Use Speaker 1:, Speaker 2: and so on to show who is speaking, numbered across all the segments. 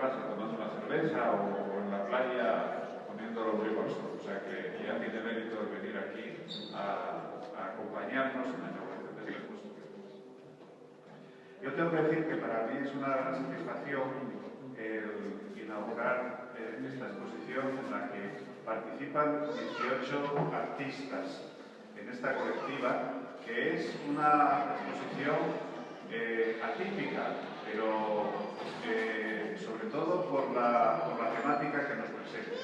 Speaker 1: terraza tomando una cerveza o en la playa poniendo los ribos. O sea que ya tiene mérito el venir aquí a acompañarnos en la inauguración de esta exposición. Yo tengo que decir que para mí es una gran satisfacción el inaugurar esta exposición en la que participan 18 artistas en esta colectiva, que es una exposición atípica, pero sobre todo por la temática que nos presenta.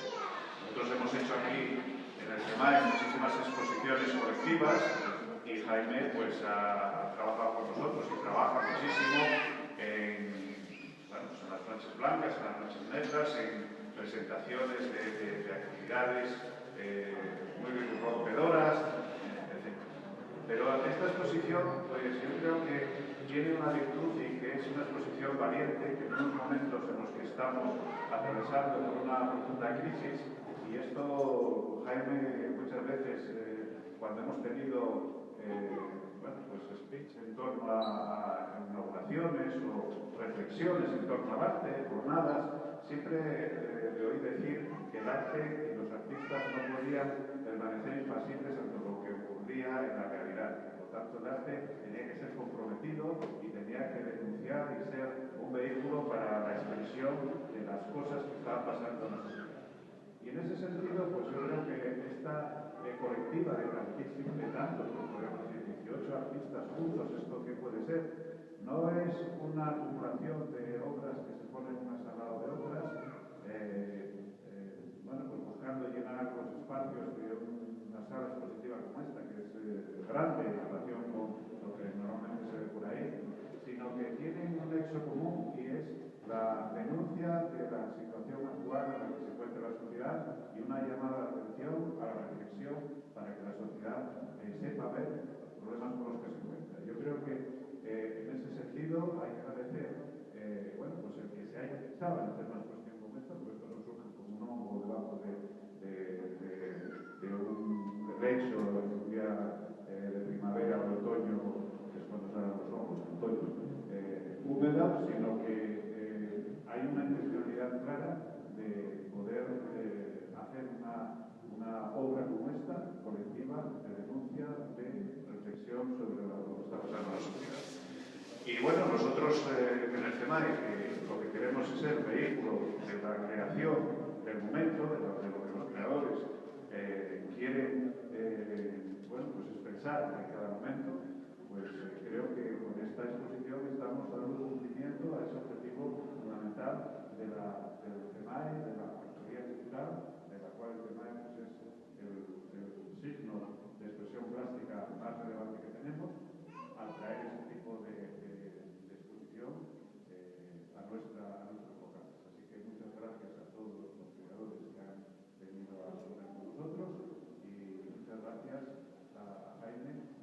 Speaker 1: Nosotros hemos hecho aquí en el SEMAE muchísimas exposiciones colectivas y Jaime pues ha trabajado con nosotros y trabaja muchísimo en las noches blancas, en las noches negras, en presentaciones de actividades muy rompedoras, etc. Pero esta exposición, pues yo creo que tiene una virtud y que es una exposición valiente, que en unos momentos en los que estamos atravesando por una profunda crisis, y esto, Jaime, muchas veces cuando hemos tenido speech en torno a inauguraciones o reflexiones en torno al arte, jornadas, siempre le oí decir que el arte y los artistas no podían permanecer impasibles ante lo que ocurría en la realidad. Por tanto, el arte tenía que ser comprometido y tenía que denunciar y ser un vehículo para la expresión de las cosas que estaban pasando en la sociedad. Y en ese sentido, pues yo creo que esta colectiva de tantos, podemos decir 18 artistas juntos, ¿esto qué puede ser? No es una acumulación de obras que se ponen unas al lado de otras, pues buscando llenar los espacios de una sala expositiva como esta, que es grande en relación con lo que normalmente se ve por ahí, sino que tienen un nexo común y es la denuncia de la situación actual en la que se encuentra la sociedad y una llamada de atención a la reflexión para que la sociedad sepa ver los problemas con los que se encuentra. Yo creo que en ese sentido hay que agradecer pues el que se haya pensado en hacer una exposición como esta, porque esto no surge como un hongo debajo de un lecho en un día de primavera o de otoño, que es cuando salen los hongos, otoño, húmeda, sino que hay una intencionalidad clara de poder hacer una obra como esta, colectiva, de denuncia, de reflexión sobre lo que está pasando en la sociedad. Y bueno, nosotros en el SEMAE lo que queremos es ser vehículo de la creación del momento, de lo que los creadores quieren expresar en cada momento. Pues creo que con esta exposición estamos dando cumplimiento a ese objetivo fundamental del SEMAE, de la factoría digital, de la cual el SEMAE pues, es el signo de expresión plástica más relevante que tenemos, al traer ese tipo de exposición a nuestros locales. Así que muchas gracias a todos los creadores que han venido a exponer con nosotros y muchas gracias a Jaime,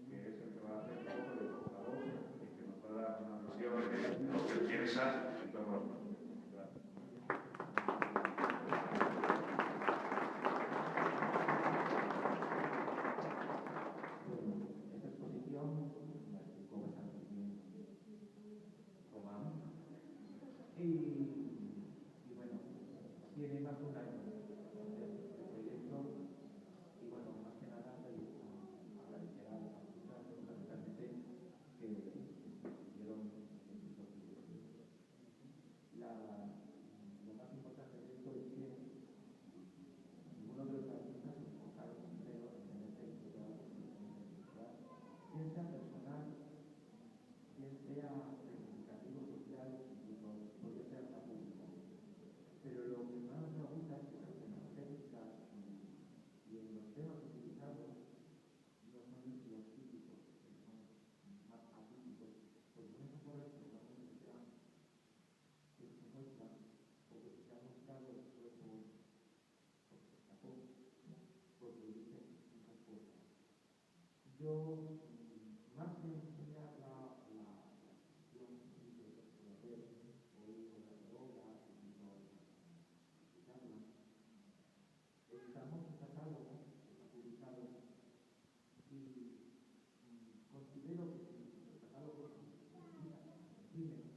Speaker 1: que es el que va a hacer un poco de portavoz y que nos va a dar una visión de lo que piensa en torno a nosotros. Gracias.
Speaker 2: Esta exposición la explicó bastante bien Román y bueno, tiene más de un año de proyecto y bueno, más que nada agradecer a los artistas fundamentalmente que dieron lo más importante de esto es que ninguno de los artistas se enfocaron primero en tener éxito, bien sea personal, bien sea reivindicativo social, incluso podría ser hasta público. Pero lo que más me gusta es que tanto en las técnicas y en los temas utilizados no son los típicos, que son más atípicos, porque no es correcto realmente que sean que se muestran o que se ha mostrado el cuerpo porque se escapó, porque dice muchas cosas. Yo, más que enseñar la exposición que se puede hacer hoy con las obras y con las charlas, editamos un catálogo que está publicado y considero que si el catálogo se imprime,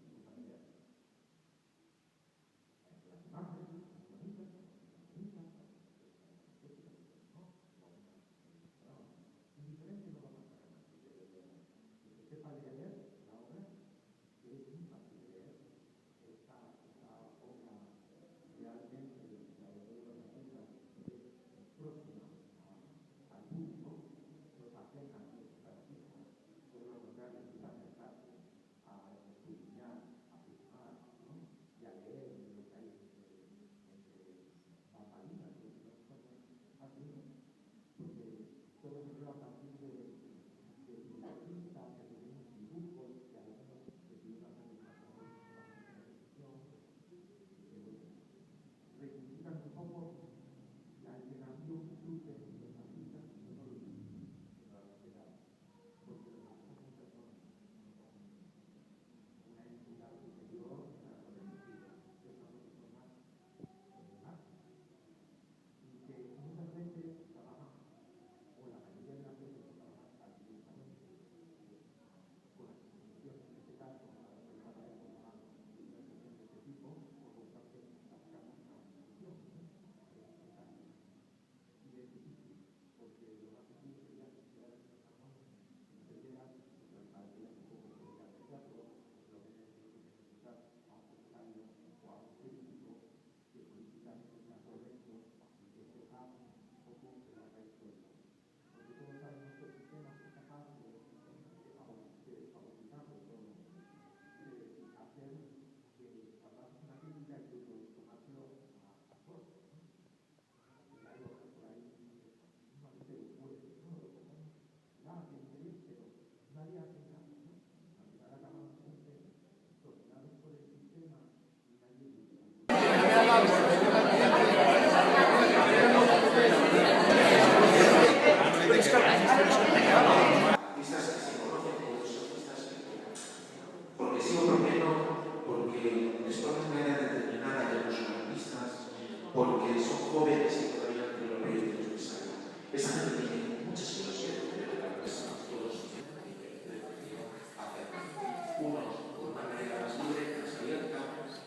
Speaker 3: unos de una manera más libre, más abierta,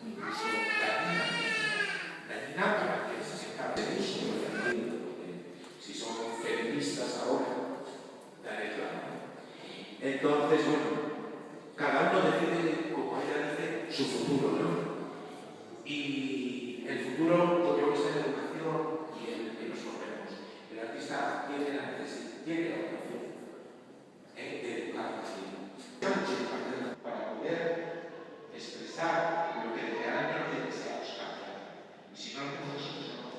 Speaker 3: incluso dañina para que se sienta derecho, porque si son feministas ahora, daré claro. Entonces, bueno, cada uno decide, como ella dice, su futuro, ¿no? Y el futuro, yo creo que está en la educación y en que nos formemos. El artista tiene la necesidad, tiene la vocación de educar para poder expresar lo que realmente deseamos cambiar. Y si no lo hacemos nosotros, no lo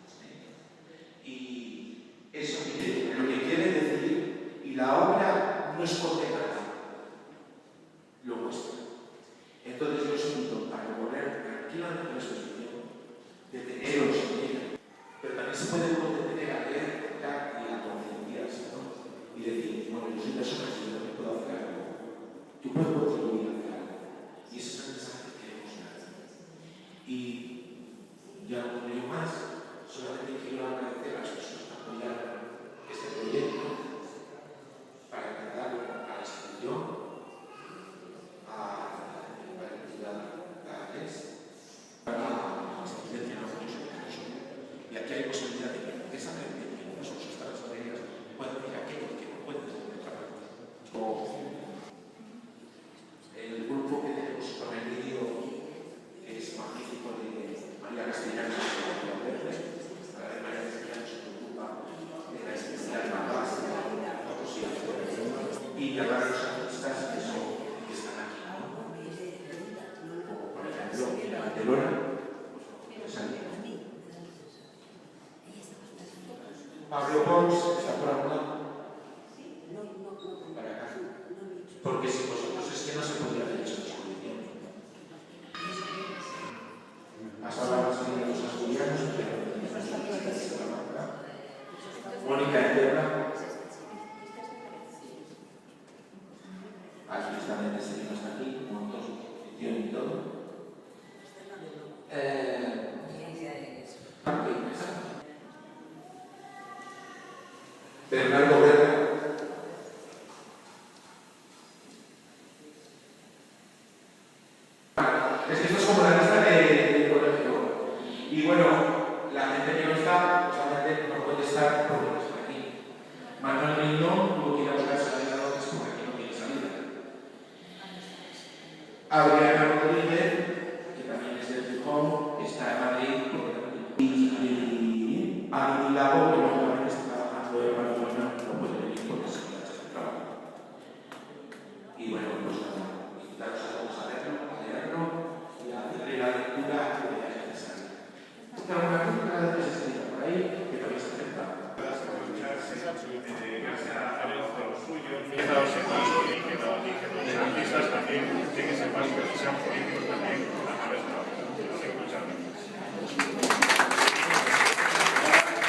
Speaker 3: hacemos. Y eso es lo que quiere decir, y la obra no esconde nada, lo muestra. Entonces yo os invito a recorrer tranquilamente la exposición, deteneros en ella, pero también se puede detener a leer y a concienciarse, ¿no? Y decir, bueno, yo soy persona que yo puedo hacer algo, yo puedo contribuir a hacer algo, y ese es el mensaje que queremos dar. Y ya no digo más, solamente quiero agradecer a las personas que apoyaron este proyecto para encargarlo a la institución, y aquí hay posibilidad de que esa gente que no son sus tareas pueda decir aquello que no puede trabajar. El grupo que tenemos con el vídeo, que es magnífico, de María Castellanos, de María Castellanos se preocupa de la especial Mabás, y de varios artistas que están aquí, ¿no? Como por ejemplo Barcelona, Pablo Pons está por algún lado. Para acá. Porque si vosotros es que no se podría haber hecho exposición. Hasta ahora las niñas los asturianos, pero Mónica Eterna. Aquí también seguimos aquí, con toda su exposición y todo. Bernardo Guerra. Es que esto es como la lista del colegio. Y bueno, la gente que no está, obviamente no puede estar porque no está aquí. Manuel Rindón tuvo que ir a buscar salida antes porque aquí no tiene salida. Adriana Rodríguez, que también es del Gijón, está en Madrid. Y Ani Lago, que luego también está trabajando en Barcelona, no puede venir porque se queda sin trabajo. Y bueno, pues nada, invitaros a todos a leerlo y a hacerle la lectura que veáis necesaria. Esta es una crítica que se escrita por ahí, que también se acepta.
Speaker 1: Dedicarse a lo suyo, y que los artistas también tienen que ser más que sean políticos.